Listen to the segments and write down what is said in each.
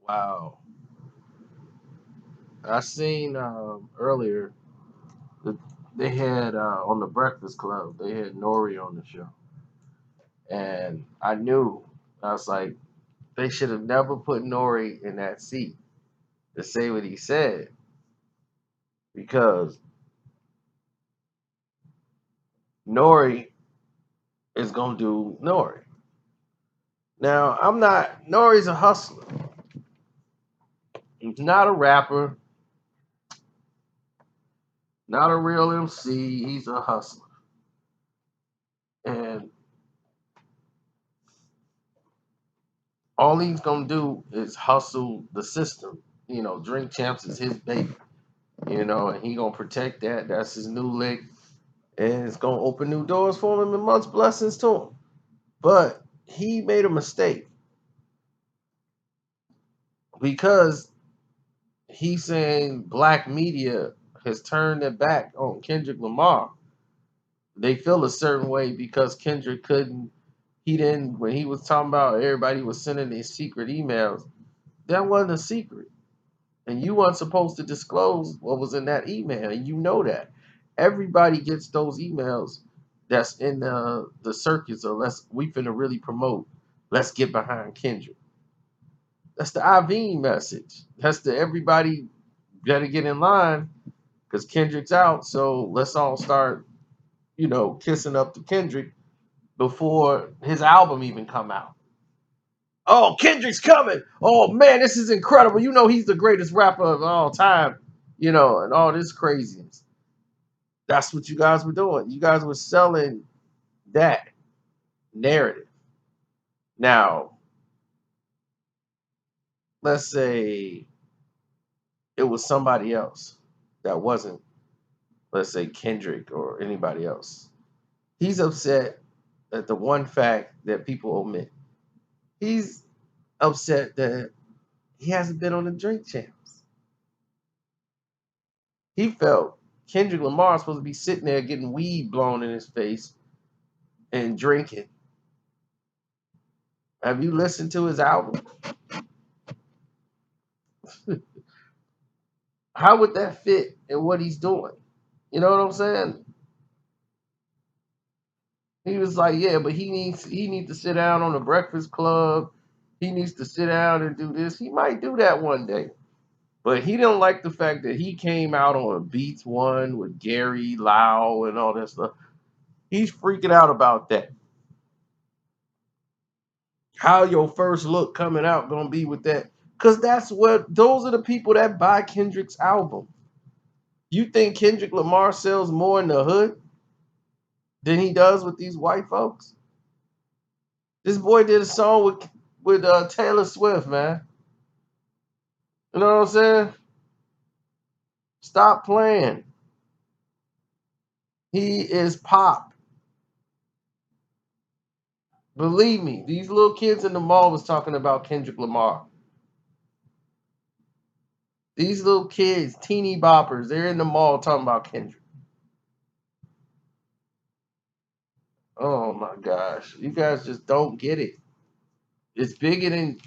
Wow. I seen earlier that they had on the Breakfast Club, they had Nore on the show. And I knew, I was like, they should have never put Nore in that seat to say what he said because Nore is going to do Nore. Now, Nore's a hustler. He's not a rapper, not a real MC. He's a hustler. And all he's going to do is hustle the system. Drink Champs is his baby, and he going to protect that. That's his new lick. And it's going to open new doors for him and much blessings to him. But he made a mistake because he's saying black media has turned their back on Kendrick Lamar. They feel a certain way because Kendrick he didn't, when he was talking about everybody was sending these secret emails, that wasn't a secret. And you weren't supposed to disclose what was in that email. And you know that. Everybody gets those emails that's in the circuits of we finna really promote. Let's get behind Kendrick. That's the IV message. That's the everybody better get in line because Kendrick's out. So let's all start, kissing up to Kendrick before his album even come out. Oh, Kendrick's coming. Oh man, this is incredible. He's the greatest rapper of all time, and all this craziness. That's what you guys were doing. You guys were selling that narrative. Now, let's say it was somebody else that wasn't, let's say, Kendrick or anybody else. He's upset at the one fact that people omit. He's upset that he hasn't been on the Drink Champs. He felt Kendrick Lamar is supposed to be sitting there getting weed blown in his face and drinking. Have you listened to his album? How would that fit in what he's doing? You know what I'm saying? He was like, yeah, but he needs to sit down on the Breakfast Club. He needs to sit down and do this. He might do that one day. But he didn't like the fact that he came out on Beats One with Gary Lau and all that stuff. He's freaking out about that. How your first look coming out gonna be with that? Cause those are the people that buy Kendrick's album. You think Kendrick Lamar sells more in the hood than he does with these white folks? This boy did a song with Taylor Swift, man. You know what I'm saying? Stop playing. He is pop. Believe me, these little kids in the mall was talking about Kendrick Lamar. These little kids, teeny boppers, they're in the mall talking about Kendrick. Oh my gosh. You guys just don't get it. It's bigger than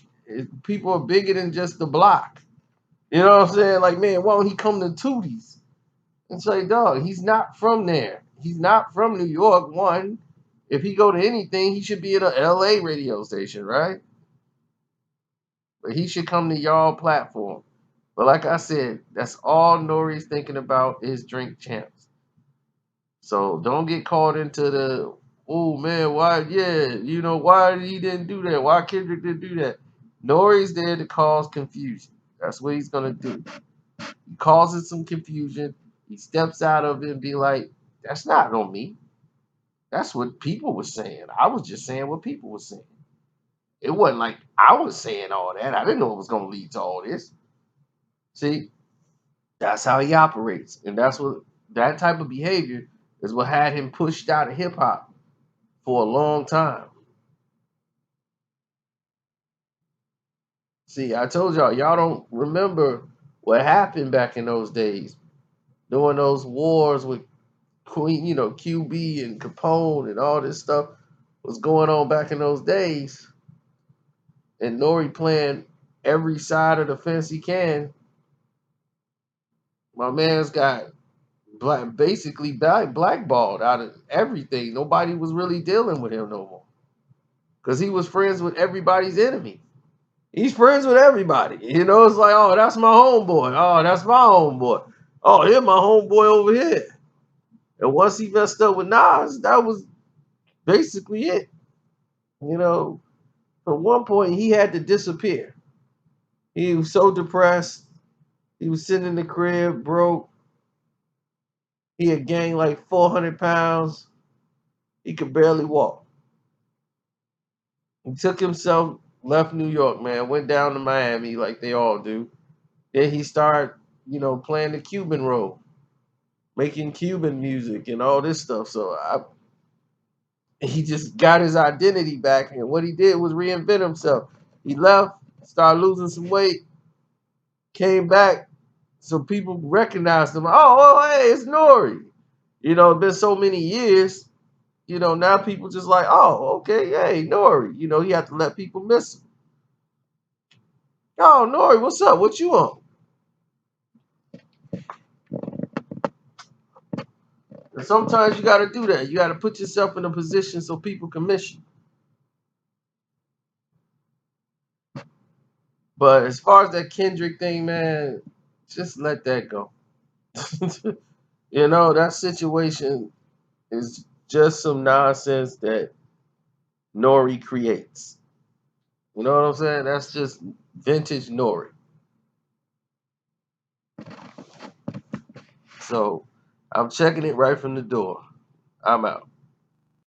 people are bigger than just the block. You know what I'm saying? Like, man, why don't he come to Tootie's? It's like, dog, he's not from there. He's not from New York. One, if he go to anything, he should be at a LA radio station, right? But he should come to y'all platform. But like I said, that's all Nori's thinking about is Drink Champs. So don't get caught into oh man, why, yeah, why he didn't do that? Why Kendrick didn't do that? Nori's there to cause confusion. That's what he's gonna do. He causes some confusion. He steps out of it and be like, that's not on me. That's what people were saying. I was just saying what people were saying. It wasn't like I was saying all that. I didn't know it was gonna lead to all this. See, that's how he operates. And that type of behavior is what had him pushed out of hip hop for a long time. See, I told y'all don't remember what happened back in those days during those wars with Queen, QB and Capone and all this stuff was going on back in those days. And Nori playing every side of the fence he can. My man's got basically blackballed out of everything. Nobody was really dealing with him no more because he was friends with everybody's enemy. He's friends with everybody. You know, it's like, oh, that's my homeboy. Oh, that's my homeboy. Oh, here's my homeboy over here. And once he messed up with Nas, that was basically it. You know, at one point he had to disappear. He was so depressed. He was sitting in the crib, broke. He had gained like 400 pounds. He could barely walk. He took himself, left New York, man, went down to Miami like they all do. Then he started, playing the Cuban role, making Cuban music and all this stuff. He just got his identity back, and what he did was reinvent himself. He left, started losing some weight, came back, so people recognized him. Oh, hey, it's Nore. It's been so many years. Now people just like, oh, okay, hey, Nore. He had to let people miss him. Oh, Nore, what's up? What you on? And sometimes you got to do that. You got to put yourself in a position so people can miss you. But as far as that Kendrick thing, man, just let that go. That situation is just some nonsense that Nore creates. You know what I'm saying? That's just vintage Nore. So I'm checking it right from the door. I'm out.